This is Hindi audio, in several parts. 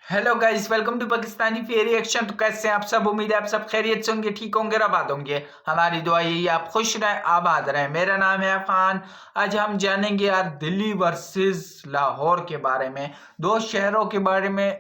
Hello guys, welcome to Pakistani fair reaction. तो कैसे हैं आप सब? उम्मीद है आप सब खैरियत से होंगे, ठीक होंगे, आबाद होंगे। हमारी दुआ यही आप खुश रहें, आबाद रहें। मेरा नाम है खान। आज हम जानेंगे यार दिल्ली वर्सेस लाहौर के बारे में, दो शहरों के बारे में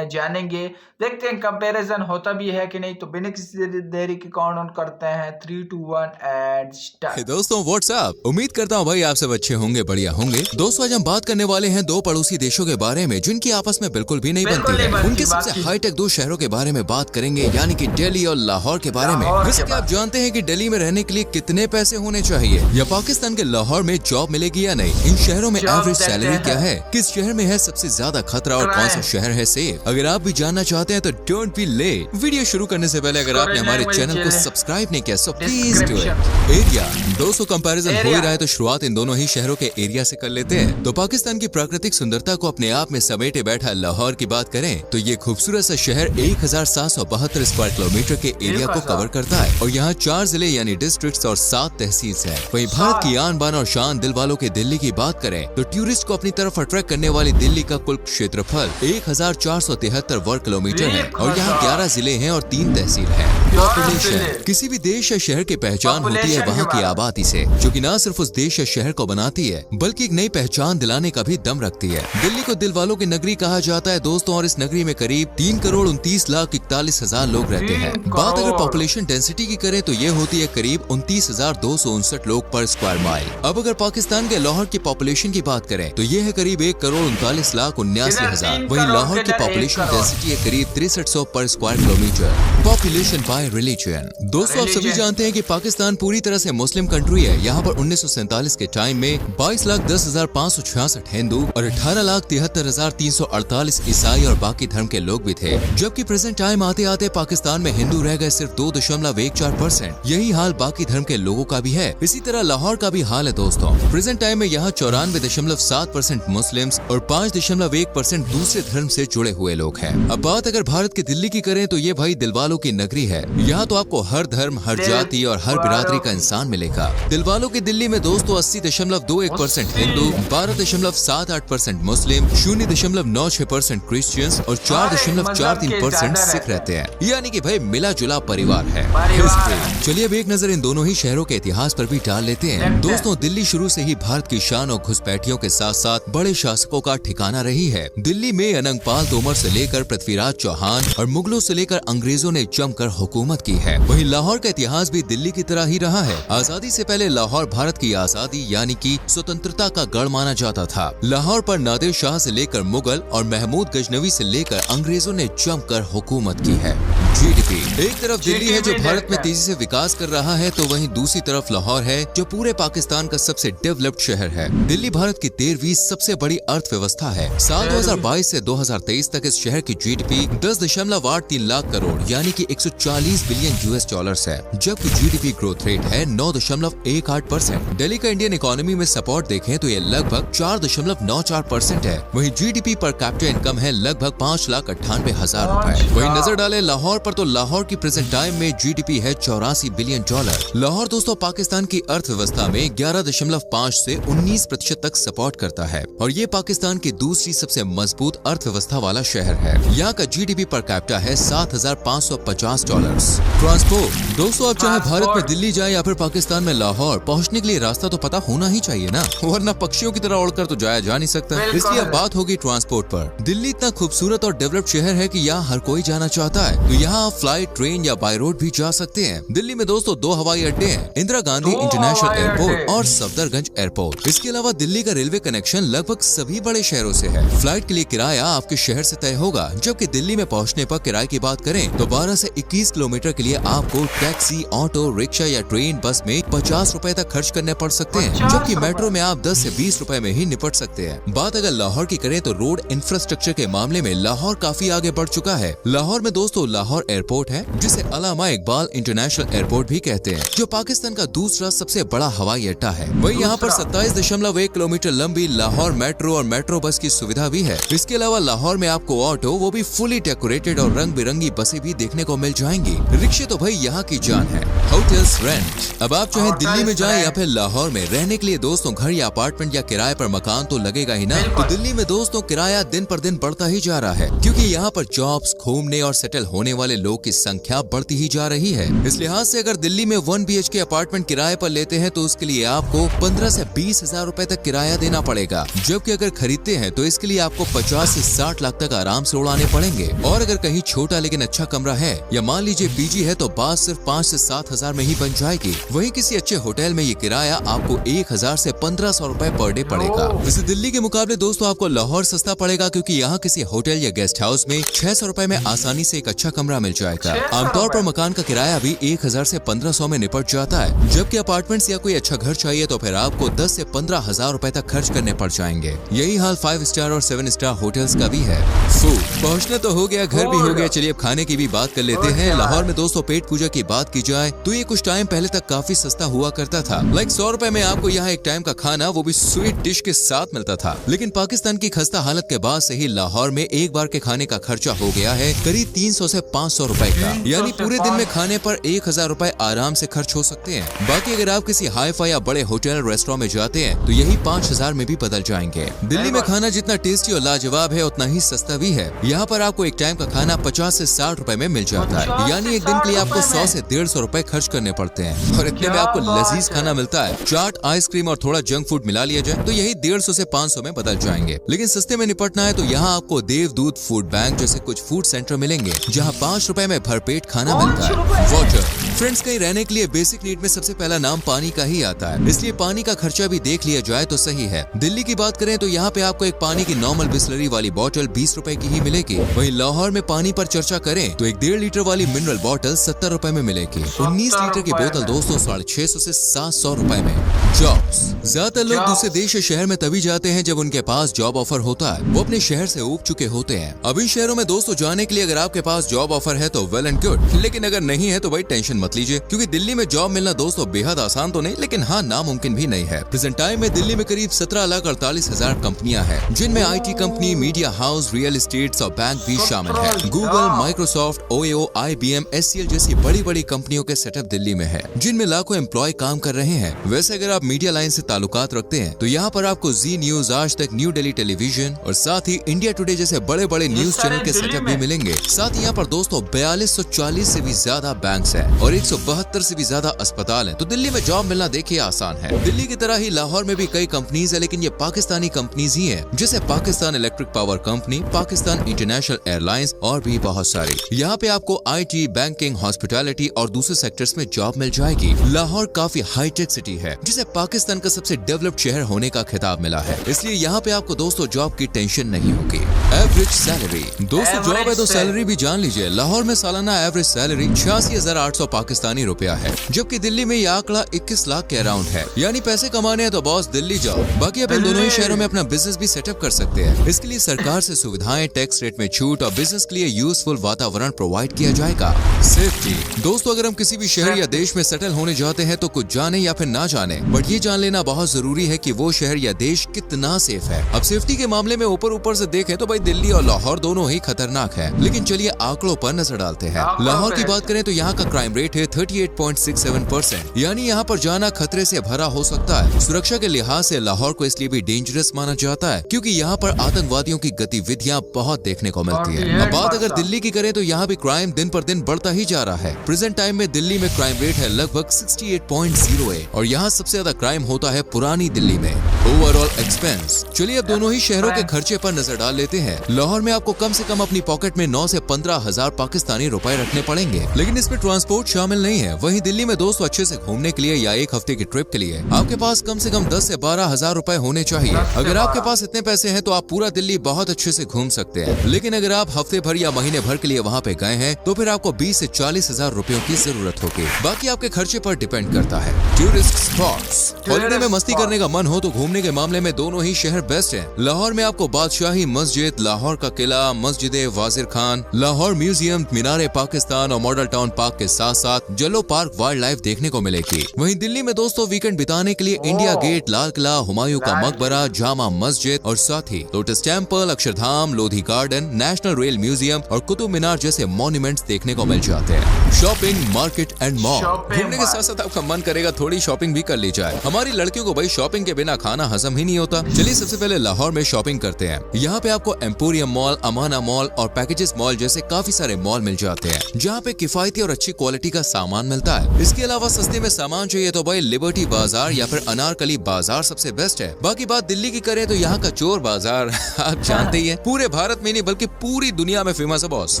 जानेंगे। देखते हैं कंपैरिजन होता भी है कि नहीं। तो बिना किसी देरी के काउंट ऑन करते हैं 3, 2, 1 एंड स्टार्ट। दोस्तों व्हाट्सअप, उम्मीद करता हूँ भाई आप सब अच्छे होंगे, बढ़िया होंगे। दोस्तों आज हम बात करने वाले हैं दो पड़ोसी देशों के बारे में जिनकी आपस में बिल्कुल भी नहीं बनती है। उनके सबसे हाईटेक दो शहरों के बारे में बात करेंगे, यानी कि दिल्ली और लाहौर के बारे में। वैसे क्या आप जानते हैं कि दिल्ली में रहने के लिए कितने पैसे होने चाहिए, या पाकिस्तान के लाहौर में जॉब मिलेगी या नहीं? इन शहरों में एवरेज सैलरी क्या है, किस शहर में है सबसे ज्यादा खतरा और कौन सा शहर है सेफ? अगर आप भी जानना चाहते हैं तो डोंट बी लेट। वीडियो शुरू करने से पहले अगर आपने हमारे चैनल को सब्सक्राइब नहीं किया so please do it. Area दोस्तों कंपैरिजन हो ही रहा है तो शुरुआत इन दोनों ही शहरों के एरिया से कर लेते हैं। तो पाकिस्तान की प्राकृतिक सुंदरता को अपने आप में समेटे बैठा लाहौर की बात करें तो ये खूबसूरत सा शहर 1772 स्क्वायर किलोमीटर के एरिया को कवर करता है और यहाँ 4 जिले यानी डिस्ट्रिक्ट्स और 7 तहसील है। वहीं भारत की आन बान और शान दिल वालों के दिल्ली की बात करें तो टूरिस्ट को अपनी तरफ अट्रैक्ट करने वाली दिल्ली का कुल क्षेत्रफल 1473 वर्ग किलोमीटर है और यहाँ 11 जिले हैं और 3 तहसील है। पॉपुलेशन किसी भी देश या शहर की पहचान होती है वहाँ की आबादी से, जो कि न सिर्फ उस देश या शहर को बनाती है बल्कि एक नई पहचान दिलाने का भी दम रखती है। दिल्ली को दिल वालों की नगरी कहा जाता है दोस्तों, और इस नगरी में करीब 3,29,41,000 लोग रहते हैं। बात अगर पॉपुलेशन डेंसिटी की करें तो ये होती है करीब 29,259 लोग पर स्क्वायर माइल। अब अगर पाकिस्तान के लाहौर की पॉपुलेशन की बात करें तो ये है करीब 1,39,79,000। वहीं लाहौर की पॉपुलेशन डेंसिटी है करीब 6300 पर square kilometre. Population bye religion दोस्तों आप सभी जानते हैं कि पाकिस्तान पूरी तरह से मुस्लिम कंट्री है। यहाँ पर 1947 के टाइम में 22,10,566 हिंदू और 18,73,348 ईसाई और बाकी धर्म के लोग भी थे, जबकि प्रेजेंट टाइम आते आते पाकिस्तान में हिंदू रह गए सिर्फ 2.14%। यही हाल बाकी धर्म के लोगों का भी है। इसी तरह लाहौर का भी हाल है दोस्तों। प्रेजेंट टाइम में यहाँ 94.7% मुस्लिम्स और 5.1% दूसरे धर्म से जुड़े हुए लोग हैं। अब बात अगर भारत की दिल्ली की करें तो ये भाई दिलवालों की नगरी है। यहाँ तो आपको हर धर्म, हर जाति और हर बिरादरी का इंसान मिलेगा। दिलवालों की दिल्ली में दोस्तों 80.21% हिंदू, 12.78% मुस्लिम, 0.96% क्रिश्चियंस और 4.43% सिख रहते हैं, यानी कि भाई मिला जुला परिवार है। हिस्ट्री चलिए अब एक नजर इन दोनों ही शहरों के इतिहास पर भी डाल लेते हैं। दोस्तों दिल्ली शुरू से ही भारत की शान और घुसपैठियों के साथ साथ बड़े शासकों का ठिकाना रही है। दिल्ली में अनंगपाल तोमर से लेकर पृथ्वीराज चौहान और मुगलों से लेकर अंग्रेजों ने जमकर हुकूमत की है। वहीं लाहौर का इतिहास भी दिल्ली की तरह ही रहा है। आजादी से पहले लाहौर भारत की आजादी यानी कि स्वतंत्रता का गढ़ माना जाता था। लाहौर पर नादिर शाह से लेकर मुगल और महमूद गजनवी से लेकर अंग्रेजों ने जमकर हुकूमत की है। जीडीपी एक तरफ दिल्ली है जो भारत में तेजी से विकास कर रहा है, तो वहीं दूसरी तरफ लाहौर है जो पूरे पाकिस्तान का सबसे डेवलप्ड शहर है। दिल्ली भारत की 13वीं सबसे बड़ी अर्थव्यवस्था है। साल 2022 से 2023 तक इस शहर की जीडीपी 10.83 लाख करोड़ यानी कि 140 बिलियन यूएस डॉलर्स है, जबकि जीडीपी ग्रोथ रेट है 9.18%। दिल्ली का इंडियन इकोनॉमी में सपोर्ट देखें तो ये लगभग 4.94% है। वहीं जीडीपी पर कैपिटा इनकम है लगभग 5,98,000 रुपए। वहीं नजर डाले लाहौर पर तो लाहौर की प्रेजेंट टाइम में जीडीपी है 84 बिलियन डॉलर। लाहौर दोस्तों पाकिस्तान की अर्थव्यवस्था में 11.5 से 19% तक सपोर्ट करता है और ये पाकिस्तान की दूसरी सबसे मजबूत अर्थव्यवस्था वाला शहर है। यहाँ का जीडीपी पर कैपिटा है 7,550 डॉलर्स। ट्रांसपोर्ट दोस्तों आप चाहे भारत में दिल्ली जाए या फिर पाकिस्तान में लाहौर, पहुँचने के लिए रास्ता तो पता होना ही चाहिए ना, वरना पक्षियों की तरह उड़कर तो जाया जा नहीं सकता। इसलिए अब बात होगी ट्रांसपोर्ट पर। दिल्ली इतना खूबसूरत और डेवलप्ड शहर है कि यहाँ हर कोई जाना चाहता है, तो यहाँ आप फ्लाइट, ट्रेन या बाय रोड भी जा सकते हैं। दिल्ली में दोस्तों 2 हवाई अड्डे हैं, इंदिरा गांधी इंटरनेशनल एयरपोर्ट और सफदरगंज एयरपोर्ट। इसके अलावा दिल्ली का रेलवे कनेक्शन लगभग सभी बड़े शहरों से है। फ्लाइट के लिए किराया आपके शहर से तय होगा, जबकि दिल्ली में पहुँचने पर किराए की बात करें तो 12 से 21 किलोमीटर के लिए आपको टैक्सी, ऑटो रिक्शा या ट्रेन, बस में 50 रुपए तक खर्च करने पड़ सकते हैं, जबकि मेट्रो में आप 10 से 20 रुपए में ही निपट सकते हैं। बात अगर लाहौर की करें तो रोड इंफ्रास्ट्रक्चर के मामले में लाहौर काफी आगे बढ़ चुका है। लाहौर में दोस्तों लाहौर लाहौर एयरपोर्ट है, जिसे अल्लामा इकबाल इंटरनेशनल एयरपोर्ट भी कहते हैं, जो पाकिस्तान का दूसरा सबसे बड़ा हवाई अड्डा है। वही यहाँ पर 27.1 किलोमीटर लंबी लाहौर मेट्रो और मेट्रो बस की सुविधा भी है। इसके अलावा लाहौर में आपको ऑटो, वो भी फुली डेकोरेटेड और रंग बिरंगी बसें भी देखने को मिल जाएंगी। रिक्शे तो भाई यहाँ की जान है। होटल्स रेंट, अब आप चाहे दिल्ली में जाएं या फिर लाहौर में रहने के लिए दोस्तों घर या अपार्टमेंट या किराए पर मकान तो लगेगा ही ना। तो दिल्ली में दोस्तों किराया दिन पर दिन बढ़ता ही जा रहा है, क्योंकि यहाँ पर जॉब्स, घूमने और सेटल होने वाले लोग की संख्या बढ़ती ही जा रही है। इस लिहाज से अगर दिल्ली में 1 BHK अपार्टमेंट किराए पर लेते हैं तो उसके लिए आपको 15 से 20 हजार रूपए तक किराया देना पड़ेगा, जबकि अगर खरीदते हैं तो इसके लिए आपको 50 से 60 लाख तक आराम से उड़ाने पड़ेंगे। और अगर कहीं छोटा लेकिन अच्छा कमरा है या मान लीजिए PG है तो बात सिर्फ 5 से 7 हजार में ही बन जाएगी। वही किसी अच्छे होटल में ये किराया आपको 1000 से 1500 रूपए पर डे पड़ेगा। वैसे दिल्ली के मुकाबले दोस्तों आपको लाहौर सस्ता पड़ेगा, क्योंकि यहाँ किसी होटल या गेस्ट हाउस में 600 रूपए में आसानी से एक अच्छा कमरा मिल जाएगा। आमतौर पर मकान का किराया भी 1000 से 1500 में निपट जाता है, जबकि अपार्टमेंट्स या कोई अच्छा घर चाहिए तो फिर आपको 10 से 15 हजार रूपए तक खर्च करने पड़ जाएंगे। यही हाल 5 स्टार और 7 स्टार होटल्स का भी है। फूड पहुँचना तो हो गया, घर भी हो गया, चलिए अब खाने की भी बात कर लेते हैं। लाहौर में दोस्तों पेट पूजा की बात की जाए तो ये कुछ टाइम पहले तक काफी सस्ता हुआ करता था। 100 रूपए में आपको यहाँ एक टाइम का खाना, वो भी स्वीट डिश के साथ मिलता था। लेकिन पाकिस्तान की खस्ता हालत के बाद से ही लाहौर में एक बार के खाने का खर्चा हो गया है करीब 300 से 500 रूपए का, यानी पूरे दिन में खाने पर 1000 रूपए आराम से खर्च हो सकते हैं। बाकी अगर आप किसी हाई-फाई या बड़े होटल रेस्टोरेंट में जाते हैं तो यही 5000 में भी बदल जाएंगे। दिल्ली में खाना जितना टेस्टी और लाजवाब है उतना ही सस्ता भी है। यहाँ पर आपको एक टाइम का खाना 50 से 60 रूपए में मिल जाता है, यानी एक दिन के लिए आपको 100 से 150 रूपए खर्च करने पड़ते हैं। और इतने में आपको लजीज खाना मिलता है। चाट, आइसक्रीम और थोड़ा जंक फूड मिला लिया जाए तो यही 150 से 500 में बदल जाएंगे। लेकिन सस्ते में निपटना है तो यहाँ आपको देवदूत फूड बैंक जैसे कुछ फूड सेंटर मिलेंगे, जहाँ 5 रूपए में भरपेट खाना मिलता है। वाटर फ्रेंड्स, कहीं रहने के लिए बेसिक नीड में सबसे पहला नाम पानी का ही आता है, इसलिए पानी का खर्चा भी देख लिया जाए तो सही है। दिल्ली की बात करें तो यहाँ पे आपको एक पानी की नॉर्मल बिस्लरी वाली बोतल 20 रूपए की ही मिलेगी। वहीं लाहौर में पानी पर चर्चा करें तो एक 1.5 लीटर वाली मिनरल बोतल 70 रूपए में मिलेगी। 19 लीटर की बोतल दोस्तों 650 से 700 रूपए में। जॉब्स, ज्यादातर लोग दूसरे देश या शहर में तभी जाते हैं जब उनके पास जॉब ऑफर होता है, वो अपने शहर से ऊब चुके होते हैं। अब इन शहरों में दोस्तों जाने के लिए अगर आपके पास जॉब ऑफर है तो वेल एंड गुड, लेकिन अगर नहीं है तो भाई टेंशन मत लीजिए, क्योंकि दिल्ली में जॉब मिलना दोस्तों बेहद आसान तो नहीं, लेकिन हाँ नामुमकिन भी नहीं है। प्रेजेंट टाइम में दिल्ली में करीब 17,48,000 कंपनियां हैं, जिनमें IT company, media house, real estate और बैंक भी शामिल है। Google, Microsoft, OYO, IBM, SCL जैसी बड़ी बड़ी कंपनियों के सेटअप दिल्ली में है, जिनमें लाखों एम्प्लॉय काम कर रहे हैं। वैसे अगर आप मीडिया लाइन से ताल्लुकात रखते हैं तो यहाँ पर आपको जी न्यूज, आज तक, न्यू दिल्ली टेलीविजन और साथ ही इंडिया टुडे जैसे बड़े बड़े न्यूज चैनल के सेटअप भी मिलेंगे। साथ ही यहाँ पर दोस्तों 4240 से भी ज्यादा बैंक्स हैं और 172 से भी ज्यादा अस्पताल हैं। तो दिल्ली में जॉब मिलना देखिए आसान है। दिल्ली की तरह ही लाहौर में भी कई कंपनीज है, लेकिन ये पाकिस्तानी कंपनीज ही है, जैसे Pakistan electric power company, Pakistan international airlines और भी बहुत सारी। यहाँ पे आपको IT, बैंकिंग, हॉस्पिटैलिटी और दूसरे सेक्टर्स में जॉब मिल जाएगी। लाहौर काफी हाईटेक सिटी है, जिसे पाकिस्तान का सबसे डेवलप्ड शहर होने का खिताब मिला है, इसलिए यहाँ पे आपको दोस्तों जॉब की टेंशन नहीं होगी। एवरेज सैलरी दोस्तों, जॉब है तो सैलरी भी जान लीजिए। लाहौर में सालाना एवरेज सैलरी 86,800 पाकिस्तानी रुपया है, जबकि दिल्ली में यह आंकड़ा 21 लाख के अराउंड है। यानी पैसे कमाने हैं तो बॉस दिल्ली जाओ। बाकी आप इन दोनों ही शहरों में अपना बिजनेस भी सेटअप कर सकते हैं। इसके लिए सरकार से सुविधाएं, टैक्स रेट में छूट और बिजनेस के लिए यूजफुल वातावरण प्रोवाइड किया जाएगा। सेफ्टी दोस्तों, अगर हम किसी भी शहर या देश में सेटल होने जाते हैं तो कुछ जाने या फिर ना जाने, बट ये जान लेना बहुत जरूरी है कि वो शहर या देश कितना सेफ है। अब सेफ्टी के मामले में ऊपर से देखें तो भाई दिल्ली और लाहौर दोनों ही खतरनाक है, लेकिन चलिए आंकड़ों पर नजर डालते हैं। लाहौर की बात करें तो यहाँ का क्राइम रेट है 38.67%, यानी यहाँ पर जाना खतरे से भरा हो सकता है। सुरक्षा के लिहाज से लाहौर को इसलिए भी डेंजरस माना जाता है क्योंकि यहाँ पर आतंकवादियों की गतिविधियाँ बहुत देखने को मिलती है। अब बात अगर दिल्ली की करें तो यहाँ भी क्राइम दिन पर दिन बढ़ता ही जा रहा है। प्रेजेंट टाइम में दिल्ली में क्राइम रेट है लगभग 68.08 और यहाँ सबसे ज्यादा क्राइम होता है पुरानी दिल्ली में। ओवरऑल एक्सपेंस, चलिए अब दोनों ही शहरों के खर्चे पर नजर डाल लेते हैं। लाहौर में आपको कम से कम अपनी पॉकेट में 9 से 15 हजार पाकिस्तानी रुपए रखने पड़ेंगे, लेकिन इसमें ट्रांसपोर्ट शामिल नहीं है। वहीं दिल्ली में दोस्तों अच्छे से घूमने के लिए या एक हफ्ते की ट्रिप के लिए आपके पास कम से कम 10 से 12 हजार रुपए होने चाहिए। अगर आपके पास इतने पैसे हैं तो आप पूरा दिल्ली बहुत अच्छे से घूम सकते हैं, लेकिन अगर आप हफ्ते भर या महीने भर के लिए वहाँ पे गए हैं तो फिर आपको 20 से 40 हजार रुपयों की जरूरत होगी। बाकी आपके खर्चे पर डिपेंड करता है। टूरिस्ट स्पॉट्स, हॉलिडे में मस्ती करने का मन हो तो घूमने घूमने के मामले में दोनों ही शहर बेस्ट हैं। लाहौर में आपको बादशाही मस्जिद, लाहौर का किला, मस्जिद वाजिर खान, लाहौर म्यूजियम, मीनार पाकिस्तान और मॉडल टाउन पार्क के साथ साथ जलो पार्क वाइल्ड लाइफ देखने को मिलेगी। वहीं दिल्ली में दोस्तों वीकेंड बिताने के लिए इंडिया गेट, लाल किला, हुमायूं का मकबरा, जामा मस्जिद और साथ ही lotus temple, Akshardham, Lodhi garden, national rail museum और कुतुब मीनार जैसे मॉन्यूमेंट्स देखने को मिल जाते हैं। Shopping, market and mall. घूमने के साथ साथ आपका मन करेगा थोड़ी शॉपिंग भी कर ली जाए। हमारी लड़कियों को भाई शॉपिंग के बिना खाना हजम ही नहीं होता। चलिए सबसे पहले लाहौर में शॉपिंग करते हैं। यहाँ पे आपको एम्पोरियम मॉल, अमाना मॉल और पैकेजेस मॉल जैसे काफी सारे मॉल मिल जाते हैं, जहाँ पे किफायती और अच्छी क्वालिटी का सामान मिलता है। इसके अलावा सस्ते में सामान चाहिए तो भाई लिबर्टी बाजार या फिर अनारकली बाजार सबसे बेस्ट है। बाकी बात दिल्ली की करें तो यहाँ का चोर बाजार आप जानते ही है, पूरे भारत में नहीं बल्कि पूरी दुनिया में फेमस है बॉस।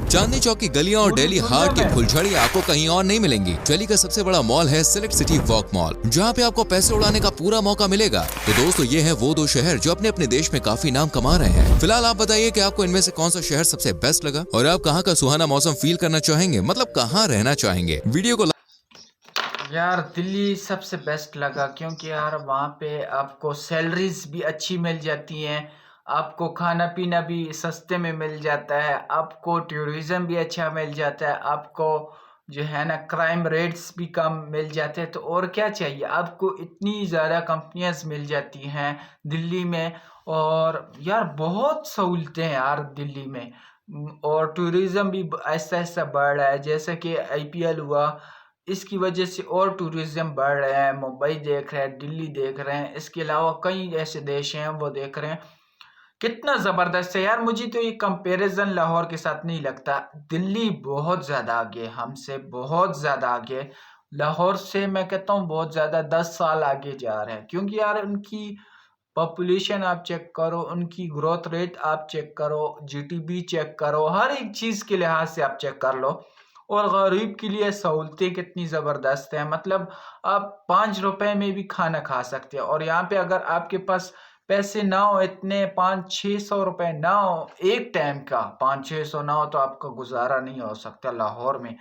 चांदनी चौक की गलियां और दिल्ली हाट की फुलझड़ी आपको कहीं और नहीं मिलेंगी। दिल्ली का सबसे बड़ा मॉल है सिलेक्ट सिटी वॉक मॉल, जहाँ पे आपको पैसे उड़ाने का पूरा मौका मिलेगा। तो दोस्तों ये है वो दो शहर जो अपने अपने देश में काफी नाम कमा रहे हैं। फिलहाल आप बताइए कि आपको इनमें से कौन सा शहर सबसे बेस्ट लगा और आप कहाँ का सुहाना मौसम फील करना चाहेंगे, मतलब कहाँ रहना चाहेंगे। वीडियो को यार दिल्ली सबसे बेस्ट लगा क्योंकि यार वहाँ पे आपको सैलरीज भी अच्छी मिल जाती हैं, आपको खाना पीना भी सस्ते में मिल जाता है, आपको टूरिज्म भी अच्छा मिल जाता है, आपको जो है ना क्राइम रेट्स भी कम मिल जाते हैं। तो और क्या चाहिए आपको, इतनी ज़्यादा कंपनियां मिल जाती हैं दिल्ली में। और यार बहुत सहूलतें हैं यार दिल्ली में। और टूरिज्म भी ऐसा ऐसा बढ़ रहा है, जैसे कि आईपीएल हुआ, इसकी वजह से और टूरिज्म बढ़ रहे हैं। मुंबई देख रहे हैं, दिल्ली देख रहे हैं, इसके अलावा कई ऐसे देश हैं वो देख रहे हैं। कितना ज़बरदस्त है यार। मुझे तो ये कंपैरिजन लाहौर के साथ नहीं लगता। दिल्ली बहुत ज़्यादा आगे, हमसे बहुत ज़्यादा आगे। लाहौर से मैं कहता हूँ बहुत ज़्यादा 10 साल आगे जा रहे हैं, क्योंकि यार उनकी पॉपुलेशन आप चेक करो, उनकी ग्रोथ रेट आप चेक करो, जीडीपी चेक करो, हर एक चीज़ के लिहाज से आप चेक कर लो। और गरीब के लिए सहूलतें कितनी ज़बरदस्त हैं, मतलब आप 5 रुपए में भी खाना खा सकते हैं। और यहाँ पे अगर आपके पास पैसे ना हो इतने, 500-600 रुपए ना हो एक टाइम का, 500-600 ना हो तो आपका गुजारा नहीं हो सकता लाहौर में।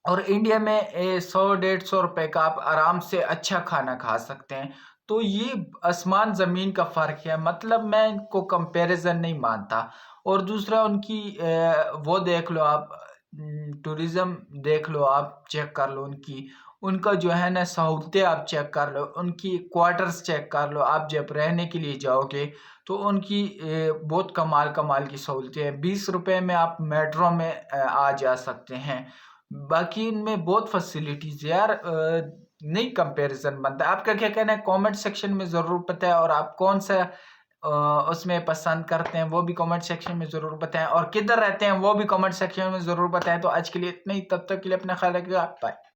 और इंडिया में 100-150 रुपए का आप आराम से अच्छा खाना खा सकते हैं। तो ये आसमान ज़मीन का फ़र्क है, मतलब मैं इनको कंपैरिजन नहीं मानता। और दूसरा उनकी वो देख लो आप, टूरिज़्म देख लो आप, चेक कर लो उनकी, उनका जो है ना सहूलतें आप चेक कर लो, उनकी क्वार्टर्स चेक कर लो। आप जब रहने के लिए जाओगे तो उनकी बहुत कमाल कमाल की सहूलतें हैं। 20 रुपए में आप मेट्रो में आ जा सकते हैं। बाकी इनमें बहुत फैसिलिटीज़ यार, नहीं कंपैरिजन बनता। आपका क्या कहना है कमेंट सेक्शन में ज़रूर बताएं। और आप कौन सा उसमें पसंद करते हैं वो भी कमेंट सेक्शन में ज़रूर बताएं, और किधर रहते हैं वो भी कमेंट सेक्शन में ज़रूर बताएं। तो आज के लिए इतना ही, तब तक के लिए अपना ख्याल रखिएगा, बाय।